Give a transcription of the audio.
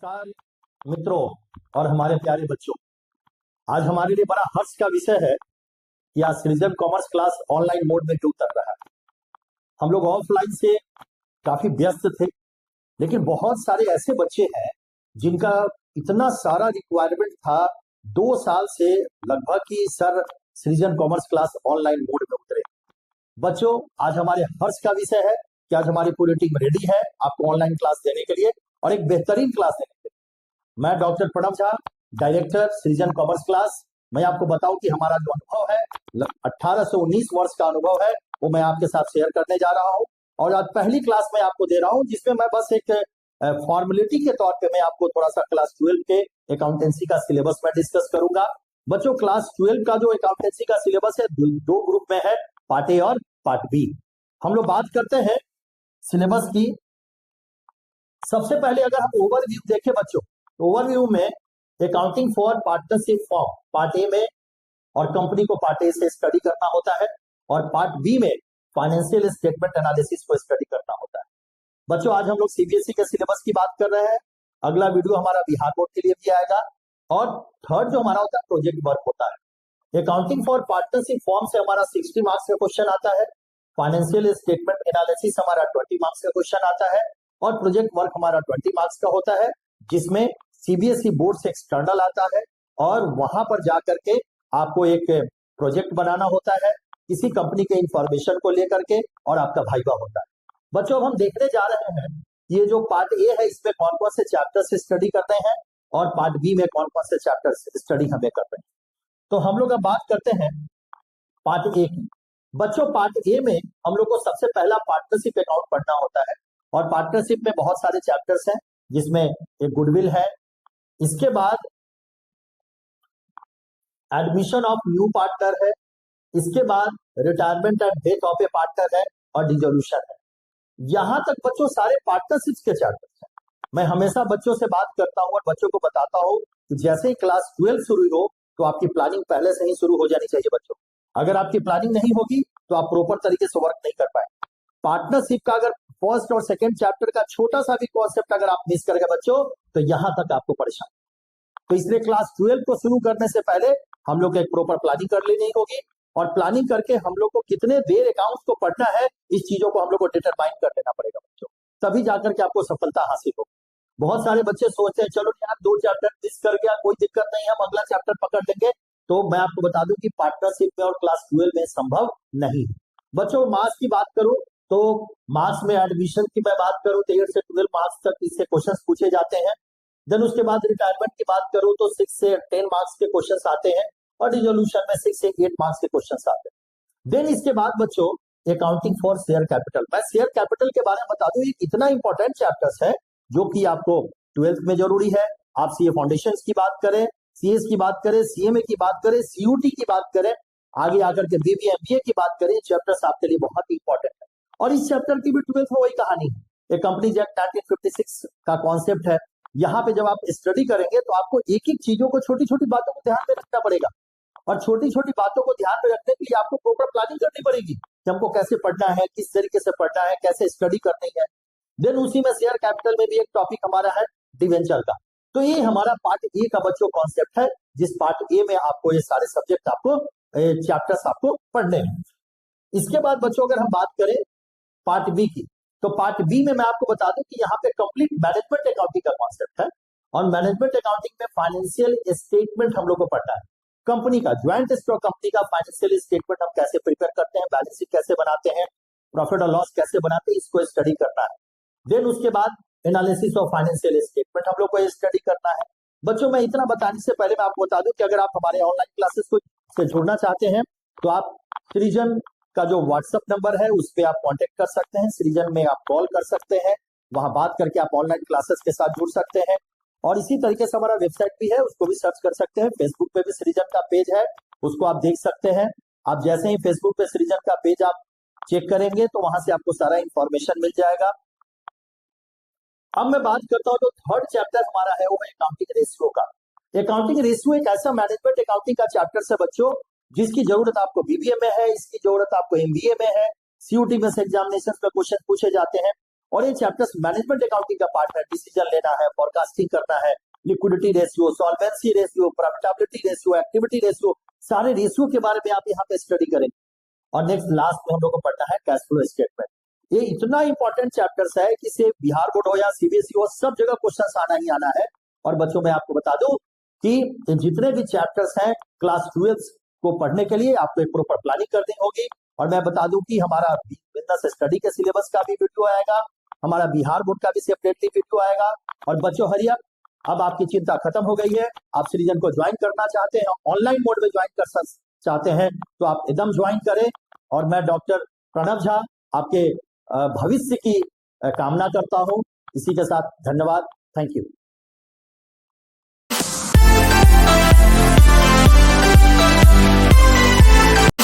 नमस्कार मित्रों और हमारे प्यारे बच्चों। आज हमारे लिए बड़ा हर्ष का विषय है कि आज सृजन कॉमर्स क्लास ऑनलाइन मोड में क्यों उतर रहा है। हम लोग ऑफलाइन से काफी व्यस्त थे, लेकिन बहुत सारे ऐसे बच्चे हैं जिनका इतना सारा रिक्वायरमेंट था 2 साल से लगभग कि सर सृजन कॉमर्स क्लास ऑनलाइन मोड में उतरे। बच्चों, आज हमारे हर्ष का विषय है कि आज हमारी पूरी टीम रेडी है आपको ऑनलाइन क्लास देने के लिए और एक बेहतरीन क्लास देने के लिए। मैं डॉक्टर प्रणव झा, डायरेक्टर सृजन कॉमर्स क्लास। मैं आपको बताऊं कि हमारा जो अनुभव है 18 से 19 वर्ष का अनुभव है वो मैं आपके साथ शेयर करने जा रहा हूं। और आज पहली क्लास मैं आपको दे रहा हूं जिसमें मैं बस एक फॉर्मेलिटी के तौर पे मैं आपको थोड़ा सा क्लास 12 के अकाउंटेंसी का सिलेबस में डिस्कस करूंगा। बच्चों, क्लास 12 का जो अकाउंटेंसी का सिलेबस है दो ग्रुप में है, पार्ट ए और पार्ट बी। हम लोग बात करते हैं सिलेबस की। सबसे पहले अगर हम ओवरव्यू देखें बच्चों, तो ओवरव्यू में accounting for partnership form part A में और कंपनी को पार्ट ए से स्टडी करना होता है और पार्ट बी में फाइनेंशियल स्टेटमेंट एनालिसिस को स्टडी करना होता है। बच्चों, आज हम लोग सीबीएसई के सिलेबस की बात कर रहे हैं। अगला वीडियो हमारा बिहार बोर्ड के लिए भी आएगा और थर्ड जो हमारा होता है प्रोजेक्ट वर्क होता है। अकाउंटिंग फॉर पार्टनरशिप फॉर्म से हमारा 60 मार्क्स का क्वेश्चन आता है, फाइनेंशियल स्टेटमेंट एनालिसिस हमारा 20 मार्क्स का क्वेश्चन आता है और प्रोजेक्ट वर्क हमारा 20 मार्क्स का होता है, जिसमें सीबीएसई बोर्ड से एक्सटर्नल आता है और वहां पर जाकर के आपको एक प्रोजेक्ट बनाना होता है किसी कंपनी के इंफॉर्मेशन को लेकर के और आपका वाइवा होता है। बच्चों, अब हम देखने जा रहे हैं ये जो पार्ट ए है इसमें कौन कौन से चैप्टर से स्टडी करते हैं और पार्ट बी में कौन कौन से चैप्टर से स्टडी हमें करते हैं। तो हम लोग अब बात करते हैं पार्ट ए की। बच्चों, पार्ट ए में हम लोग को सबसे पहला पार्टनरशिप अकाउंट पढ़ना होता है और पार्टनरशिप में बहुत सारे चैप्टर्स हैं जिसमें एक गुडविल है, इसके बाद एडमिशन ऑफ न्यू पार्टनर है, इसके बाद retirement and death of A partner है और डिसोल्यूशन है। यहां तक बच्चों सारे पार्टनरशिप के चैप्टर्स हैं। मैं हमेशा बच्चों से बात करता हूं और बच्चों को बताता हूं कि जैसे ही क्लास 12 शुरू हो तो आपकी प्लानिंग पहले से ही शुरू हो जानी चाहिए। बच्चों, अगर आपकी प्लानिंग नहीं होगी तो आप प्रॉपर तरीके से वर्क नहीं कर पाएंगे। पार्टनरशिप का अगर फर्स्ट और सेकंड चैप्टर का छोटा सा भी कॉन्सेप्ट अगर आप मिस करेंगे बच्चों तो यहां तक आपको परेशानी। तो इसलिए क्लास 12 को शुरू करने से पहले हम लोग एक प्रॉपर प्लानिंग कर लेनी होगी और प्लानिंग करके हम लोग को कितने देर अकाउंट्स को पढ़ना है इस चीजों को हम लोग को डिटरमाइन कर लेना पड़ेगा बच्चों, तभी जाकर के आपको सफलता हासिल होगी। बहुत सारे बच्चे सोचते हैं चलो यार 2 चैप्टर मिस कर गया, कोई दिक्कत नहीं, हम अगला चैप्टर पकड़ लेंगे। तो मैं आपको बता दूं कि पार्टनरशिप में और क्लास 12 में संभव नहीं है। बच्चों, मार्क्स की बात करूं तो मार्क्स में एडमिशन की मैं बात करूं 13 से 12 मार्क्स तक इससे क्वेश्चन पूछे जाते हैं। देन उसके बाद रिटायरमेंट की बात करूं तो 6 से 10 मार्क्स के क्वेश्चन आते हैं और डिसोल्यूशन में 6 से 8 मार्क्स के क्वेश्चन आते हैं। देन इसके बाद बच्चों अकाउंटिंग फॉर शेयर कैपिटल। मैं शेयर कैपिटल के बारे में बता दूं, ये इतना इंपॉर्टेंट चैप्टर्स है जो कि आपको 12th में जरूरी है। आप सीए फाउंडेशन की बात करें, सीएस की बात करें, सीएमए की बात करें, सीयूटी की बात करें, आगे आकर के बीबीए एमबीए की बात करें, चैप्टर्स आपके लिए बहुत इंपॉर्टेंट है। और इस चैप्टर की भी 12th में वही कहानी है। कंपनीज एक्ट 1956 का कॉन्सेप्ट है। यहाँ पे जब आप स्टडी करेंगे तो आपको एक एक चीजों को, छोटी छोटी बातों को ध्यान में रखना पड़ेगा और छोटी छोटी बातों को ध्यान में रखने के लिए आपको प्रॉपर प्लानिंग करनी पड़ेगी कि हमको कैसे पढ़ना है, किस तरीके से पढ़ना है, कैसे स्टडी करनी है। देन उसी में शेयर कैपिटल में भी एक टॉपिक हमारा है डिवेंचर का। तो ये हमारा पार्ट ए का बच्चों कॉन्सेप्ट है, जिस पार्ट ए में आपको ये सारे सब्जेक्ट आपको चैप्टर्स आपको पढ़ने हैं। इसके बाद बच्चों अगर हम बात करें पार्ट बी की, तो पार्ट बी में मैं आपको बता दूं कि यहाँ पे कंप्लीट मैनेजमेंट अकाउंटिंग का कॉन्सेप्ट है और मैनेजमेंट अकाउंटिंग में फाइनेंशियल स्टेटमेंट हम लोग को पढ़ना है। कंपनी का, ज्वाइंट स्टॉक कंपनी का फाइनेंशियल स्टेटमेंट हम कैसे प्रिपेयर करते हैं, बैलेंस शीट कैसे बनाते हैं, प्रॉफिट और लॉस कैसे बनाते हैं, इसको स्टडी करना है। देन उसके बाद एनालिसिस ऑफ फाइनेंशियल स्टेटमेंट हम लोग को स्टडी करना है। बच्चों, मैं इतना बताने से पहले मैं आपको बता दूं कि अगर आप हमारे ऑनलाइन क्लासेस को से जुड़ना चाहते हैं तो आप सृजन का जो व्हाट्सएप नंबर है उस पर आप कांटेक्ट कर सकते हैं, सृजन में आप कॉल कर सकते हैं, वहां बात करके आप ऑनलाइन क्लासेस के साथ जुड़ सकते हैं। और इसी तरीके से हमारा वेबसाइट भी है, उसको भी सर्च कर सकते हैं। फेसबुक पे भी सृजन का पेज है, उसको आप देख सकते हैं। आप जैसे ही फेसबुक पे सृजन का पेज आप चेक करेंगे तो वहां से आपको सारा इंफॉर्मेशन मिल जाएगा। अब मैं बात करता हूं जो थर्ड चैप्टर हमारा है वो है अकाउंटिंग रेशियो का। अकाउंटिंग रेशियो एक ऐसा मैनेजमेंट अकाउंटिंग का चैप्टर है बच्चों जिसकी जरूरत आपको बीबीए में है, इसकी जरूरत आपको एमबीए में है, सीयूटी में से एग्जामिनेशन में क्वेश्चन पूछे जाते हैं और ये चैप्टर्स मैनेजमेंट अकाउंटिंग का पार्ट है, डिसीजन लेना है, फोरकास्टिंग करना है, liquidity ratio, solvency ratio, profitability ratio, activity ratio, सारे रेशियो के बारे में आप यहाँ पे स्टडी करेंगे। और नेक्स्ट लास्ट में हम लोग को पढ़ना है कैश फ्लो स्टेटमेंट। ये इतना इंपॉर्टेंट चैप्टर्स है कि से बिहार बोर्ड हो या सीबीएसई हो, सब जगह क्वेश्चन आना ही आना है। और बच्चों मैं आपको बता दूं कि जितने भी चैप्टर्स हैं क्लास 12 को पढ़ने के लिए आपको एक प्रॉपर प्लानिंग करनी होगी। और मैं बता दूं कि हमारा बिजनेस स्टडी के सिलेबस का भी वीडियो आएगा, हमारा बिहार बोर्ड का भी सेपरेटली वीडियो आएगा। और बच्चों हरिया, अब आपकी चिंता खत्म हो गई है। आप सृजन को ज्वाइन करना चाहते हैं, ऑनलाइन मोड में ज्वाइन कर चाहते हैं तो आप एकदम ज्वाइन करें। और मैं डॉक्टर प्रणव झा आपके भविष्य की कामना करता हूं। इसी के साथ धन्यवाद, थैंक यू।